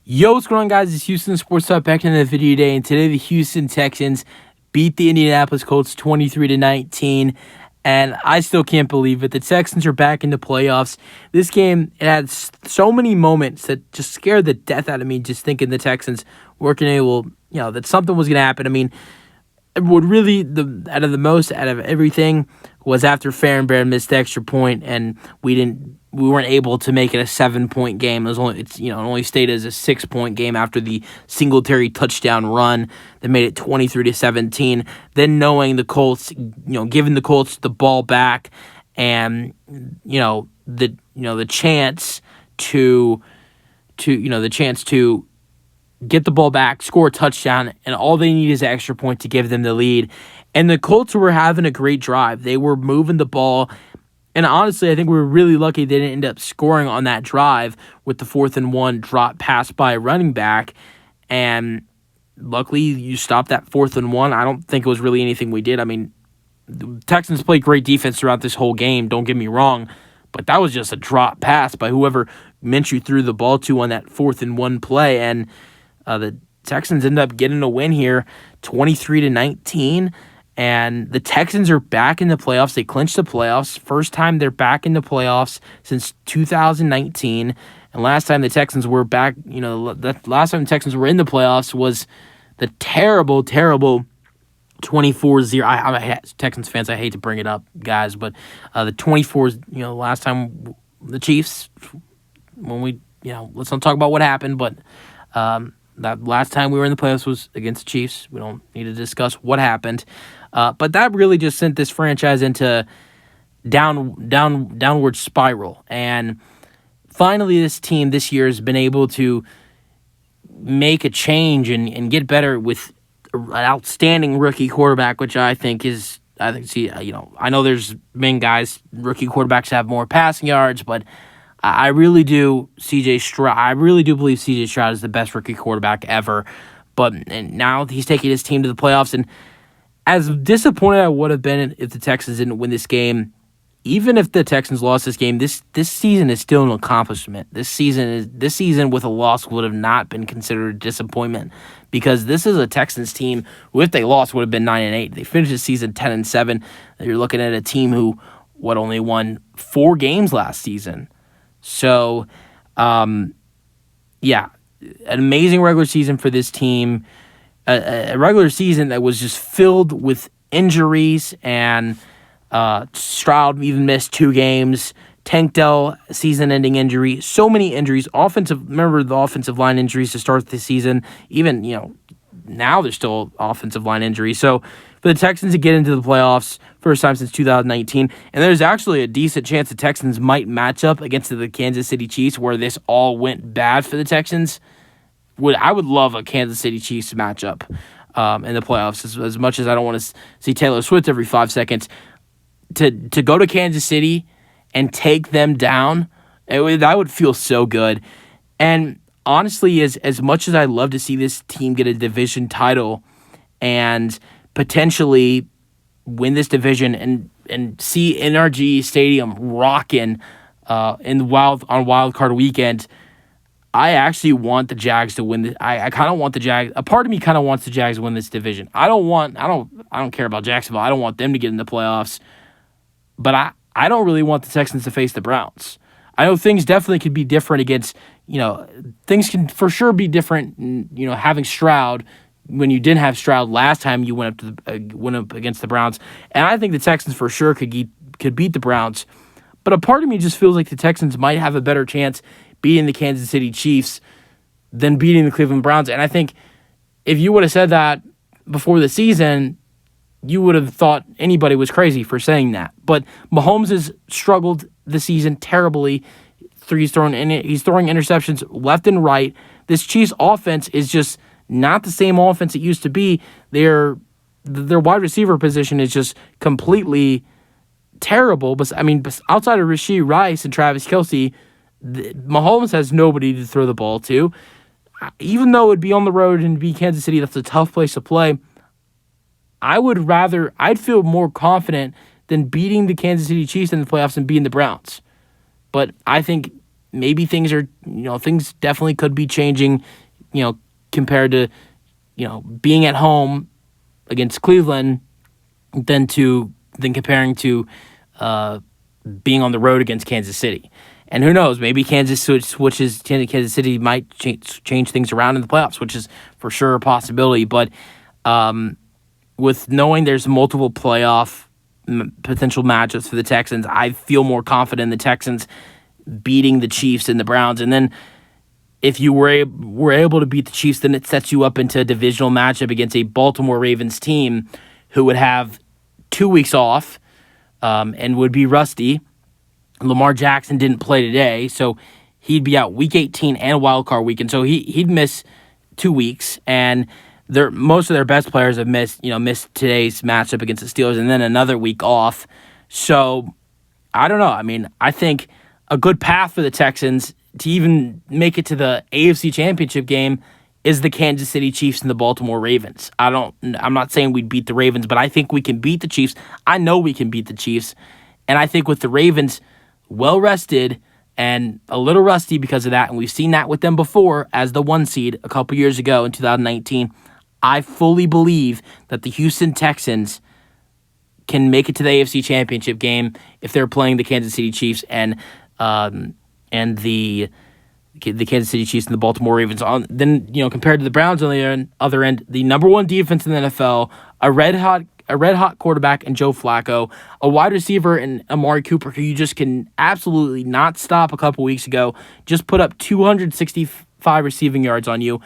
Yo, what's going on, guys? It's Houston Sports Talk back in the video today, and today the Houston Texans beat the Indianapolis Colts 23-19, and I still can't believe it. The Texans are back in the playoffs. This game, it had so many moments that just scared the death out of me just thinking the Texans weren't able, that something was going to happen. I mean, what really, out of everything, was after Farrenbear missed the extra point, and we weren't able to make it a 7-point game. It only stayed as a 6-point game after the Singletary touchdown run that made it 23-17. Then knowing the Colts, giving the Colts the ball back, and the chance to get the ball back, score a touchdown, and all they need is an extra point to give them the lead. And the Colts were having a great drive. They were moving the ball. And honestly, I think we were really lucky they didn't end up scoring on that drive with the 4th and 1 drop pass by a running back. And luckily, you stopped that 4th and 1. I don't think it was really anything we did. I mean, the Texans played great defense throughout this whole game, don't get me wrong. But that was just a drop pass by whoever Minshew threw the ball to on that 4th and 1 play. And the Texans end up getting a win here, 23-19. And the Texans are back in the playoffs. They clinched the playoffs. First time they're back in the playoffs since 2019. And last time the Texans were back, the last time the Texans were in the playoffs was the terrible 24-0. I'm Texans fans, I hate to bring it up, guys, but the 24, last time the Chiefs, when we, let's not talk about what happened, but that last time we were in the playoffs was against the Chiefs. We don't need to discuss what happened. But that really just sent this franchise into downward spiral. And finally, this team this year has been able to make a change and get better with an outstanding rookie quarterback, which I know there's been rookie quarterbacks have more passing yards, but I really do Stroud. I really do believe C.J. Stroud is the best rookie quarterback ever. And now he's taking his team to the playoffs. And as disappointed I would have been if the Texans didn't win this game, even if the Texans lost this game, this season is still an accomplishment. This season with a loss would have not been considered a disappointment, because this is a Texans team who, if they lost, would have been 9-8. They finished the season 10-7. You're looking at a team who only won 4 games last season. So, an amazing regular season for this team. A regular season that was just filled with injuries, and Stroud even missed 2 games. Tank Dell, season-ending injury. So many injuries. Remember the offensive line injuries to start the season. Even, now there's still offensive line injuries. So for the Texans to get into the playoffs, first time since 2019, and there's actually a decent chance the Texans might match up against the Kansas City Chiefs, where this all went bad for the Texans. I would love a Kansas City Chiefs matchup in the playoffs, as much as I don't want to see Taylor Swift every 5 seconds. To go to Kansas City and take them down, that would feel so good. And honestly, as much as I'd love to see this team get a division title and potentially win this division and see NRG Stadium rocking on Wild Card Weekend, I actually want the Jags to win this. I kind of want the Jags. A part of me kind of wants the Jags to win this division. I don't care about Jacksonville. I don't want them to get in the playoffs. But I don't really want the Texans to face the Browns. I know things definitely could be different against, things can for sure be different, having Stroud when you didn't have Stroud last time you went up against the Browns. And I think the Texans for sure could beat the Browns. But a part of me just feels like the Texans might have a better chance beating the Kansas City Chiefs than beating the Cleveland Browns. And I think if you would have said that before the season, you would have thought anybody was crazy for saying that. But Mahomes has struggled this season terribly. He's throwing interceptions left and right. This Chiefs offense is just not the same offense it used to be. Their wide receiver position is just completely terrible. But outside of Rashee Rice and Travis Kelce, Mahomes has nobody to throw the ball to. Even though it'd be on the road and be Kansas City, that's a tough place to play. I'd feel more confident than beating the Kansas City Chiefs in the playoffs and beating the Browns. But I think maybe things definitely could be changing, compared to, being at home against Cleveland than comparing to being on the road against Kansas City. And who knows, maybe Kansas City might change things around in the playoffs, which is for sure a possibility. But with knowing there's multiple playoff potential matchups for the Texans, I feel more confident in the Texans beating the Chiefs and the Browns. And then if you were able to beat the Chiefs, then it sets you up into a divisional matchup against a Baltimore Ravens team who would have 2 weeks off and would be rusty. Lamar Jackson didn't play today, so he'd be out Week 18 and Wild Card Weekend. So he'd miss 2 weeks, and most of their best players have missed today's matchup against the Steelers, and then another week off. So I don't know. I mean, I think a good path for the Texans to even make it to the AFC Championship game is the Kansas City Chiefs and the Baltimore Ravens. I'm not saying we'd beat the Ravens, but I think we can beat the Chiefs. I know we can beat the Chiefs, and I think with the Ravens well rested and a little rusty because of that, and we've seen that with them before as the 1 seed a couple years ago in 2019, I fully believe that the Houston Texans can make it to the AFC Championship game if they're playing the Kansas City Chiefs and the Kansas City Chiefs and the Baltimore Ravens. Then compared to the Browns on the other end, the number one defense in the NFL, a red hot quarterback in Joe Flacco, a wide receiver in Amari Cooper, who you just can absolutely not stop. A couple weeks ago, just put up 265 receiving yards on you.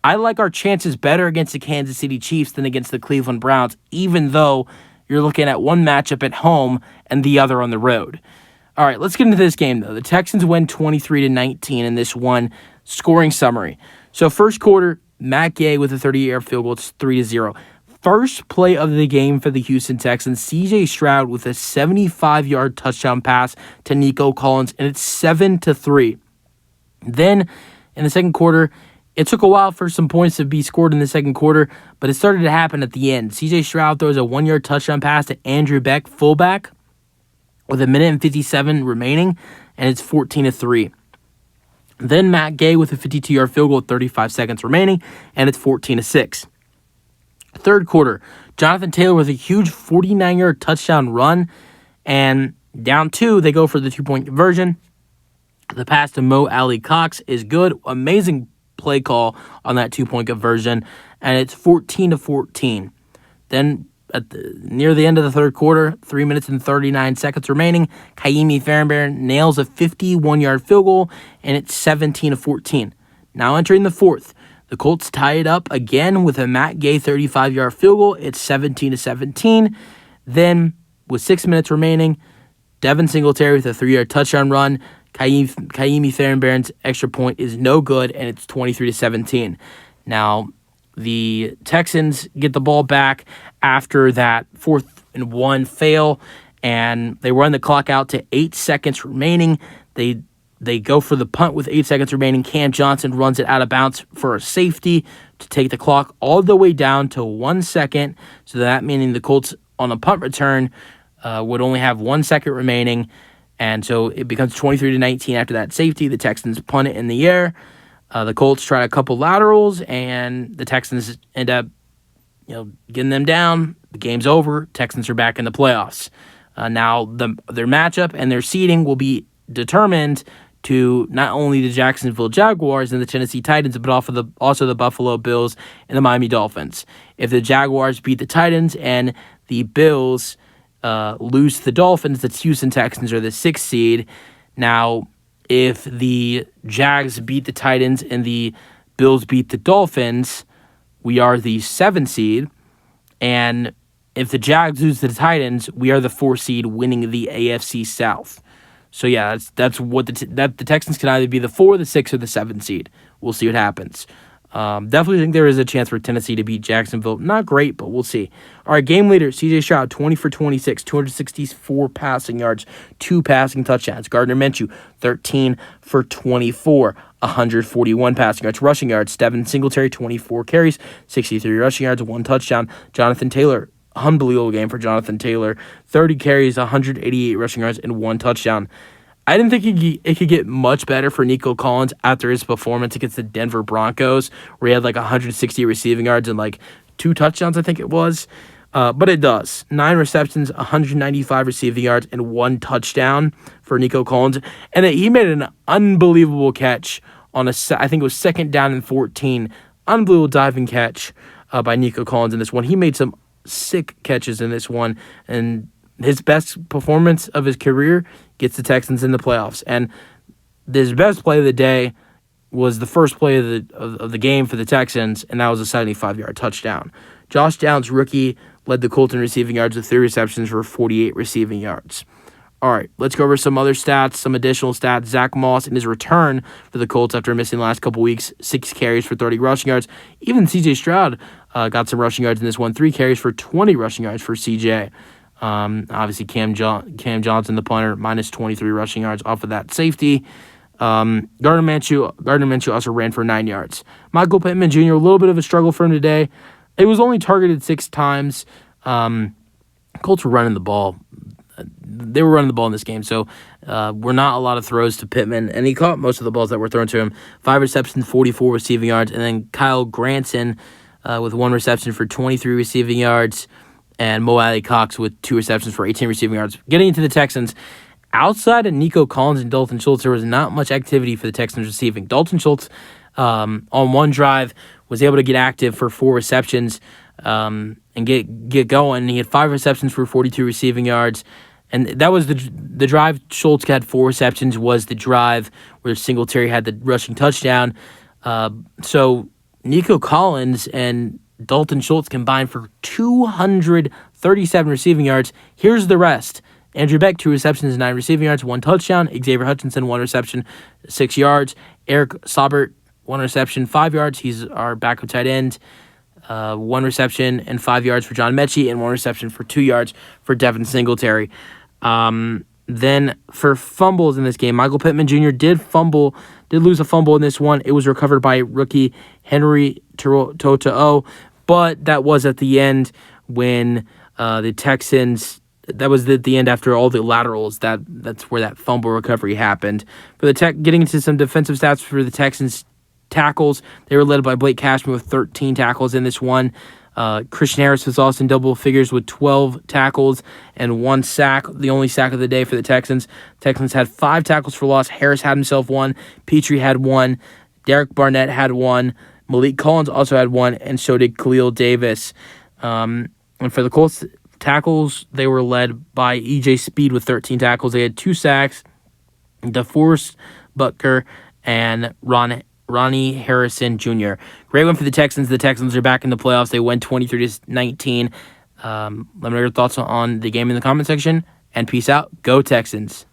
I like our chances better against the Kansas City Chiefs than against the Cleveland Browns, even though you're looking at one matchup at home and the other on the road. All right, let's get into this game, though. The Texans win 23-19 in this one. Scoring summary. So first quarter, Matt Gay with a 30-yard field goal. It's 3-0. First play of the game for the Houston Texans, C.J. Stroud with a 75-yard touchdown pass to Nico Collins, and it's 7-3. Then in the second quarter, it took a while for some points to be scored in the second quarter, but it started to happen at the end. C.J. Stroud throws a 1-yard touchdown pass to Andrew Beck, fullback, with 1:57 remaining, and it's 14-3. Then Matt Gay with a 52-yard field goal with 35 seconds remaining, and it's 14-6. Third quarter, Jonathan Taylor with a huge 49-yard touchdown run, and down 2, they go for the 2-point conversion. The pass to Mo Alley Cox is good. Amazing play call on that 2-point conversion, and it's 14-14. Then near the end of the third quarter, 3 minutes and 39 seconds remaining, Kaimi Fairbairn nails a 51-yard field goal, and it's 17-14. Now entering the fourth, the Colts tie it up again with a Matt Gay 35-yard field goal. It's 17-17. Then, with 6 minutes remaining, Devin Singletary with a 3-yard touchdown run. Kaimi Fairbairn's extra point is no good, and it's 23-17. Now, the Texans get the ball back after that 4th and 1 fail, and they run the clock out to 8 seconds remaining. They go for the punt with 8 seconds remaining. Cam Johnson runs it out of bounds for a safety to take the clock all the way down to 1 second. So that meaning the Colts on a punt return would only have 1 second remaining. And so it becomes 23-19 after that safety. The Texans punt it in the air. The Colts try a couple laterals, and the Texans end up getting them down. The game's over. Texans are back in the playoffs. Now their matchup and their seeding will be determined to not only the Jacksonville Jaguars and the Tennessee Titans, but also the Buffalo Bills and the Miami Dolphins. If the Jaguars beat the Titans and the Bills lose to the Dolphins, the Houston Texans are the 6th seed. Now, if the Jags beat the Titans and the Bills beat the Dolphins, we are the 7th seed. And if the Jags lose to the Titans, we are the 4th seed, winning the AFC South. So yeah, that's what the Texans can either be the 4, the 6, or the 7th seed. We'll see what happens. Definitely think there is a chance for Tennessee to beat Jacksonville. Not great, but we'll see. All right, game leader, C.J. Stroud, 20 for 26, 264 passing yards, 2 passing touchdowns. Gardner Minshew, 13 for 24, 141 passing yards. Rushing yards, Devin Singletary, 24 carries, 63 rushing yards, 1 touchdown. Jonathan Taylor, unbelievable game for Jonathan Taylor, 30 carries, 188 rushing yards, and 1 touchdown. I didn't think it could get much better for Nico Collins after his performance against the Denver Broncos, where he had like 160 receiving yards and like 2 touchdowns, I think it was. But it does. 9 receptions, 195 receiving yards, and 1 touchdown for Nico Collins. And he made an unbelievable catch on I think it was 2nd down and 14. Unbelievable diving catch by Nico Collins in this one. He made some sick catches in this one, and his best performance of his career gets the Texans in the playoffs. And his best play of the day was the first play of the game for the Texans, and that was a 75-yard touchdown. Josh Downs, rookie, led the Colts in receiving yards with 3 receptions for 48 receiving yards. All right, let's go over some other stats, some additional stats. Zach Moss in his return for the Colts after missing the last couple weeks, 6 carries for 30 rushing yards. Even C.J. Stroud got some rushing yards in this one, 3 carries for 20 rushing yards for C.J. Obviously, Cam Johnson, the punter, minus 23 rushing yards off of that safety. Gardner Minshew also ran for 9 yards. Michael Pittman Jr., a little bit of a struggle for him today. It was only targeted 6 times. Colts were running the ball. They were running the ball in this game, so were not a lot of throws to Pittman, and he caught most of the balls that were thrown to him. 5 receptions, 44 receiving yards, and then Kyle Granson with 1 reception for 23 receiving yards, and Mo Alley Cox with 2 receptions for 18 receiving yards. Getting into the Texans, outside of Nico Collins and Dalton Schultz, there was not much activity for the Texans receiving. Dalton Schultz, on one drive, was able to get active for 4 receptions and get going. He had 5 receptions for 42 receiving yards. And that was the drive Schultz had 4 receptions, was the drive where Singletary had the rushing touchdown. So Nico Collins and Dalton Schultz combined for 237 receiving yards. Here's the rest. Andrew Beck, 2 receptions, 9 receiving yards, 1 touchdown. Xavier Hutchinson, 1 reception, 6 yards. Eric Saubert, 1 reception, 5 yards. He's our backup tight end. 1 reception and 5 yards for John Mechie, and 1 reception for 2 yards for Devin Singletary. Then for fumbles in this game, Michael Pittman Jr. did lose a fumble in this one. It was recovered by rookie Henry To'o, but that was at the end when the Texans. That was at the end after all the laterals. That's where that fumble recovery happened. For the getting into some defensive stats for the Texans. Tackles, they were led by Blake Cashman with 13 tackles in this one. Christian Harris was also in double figures with 12 tackles and 1 sack, the only sack of the day for the Texans. Texans had 5 tackles for loss. Harris had himself 1. Petrie had 1. Derek Barnett had 1. Malik Collins also had 1, and so did Khalil Davis. And for the Colts tackles, they were led by E.J. Speed with 13 tackles. They had 2 sacks. DeForest Buckner and Ronnie Harrison Jr. Great win for the Texans. The Texans are back in the playoffs. They win 23-19. Let me know your thoughts on the game in the comment section, and peace out. Go Texans.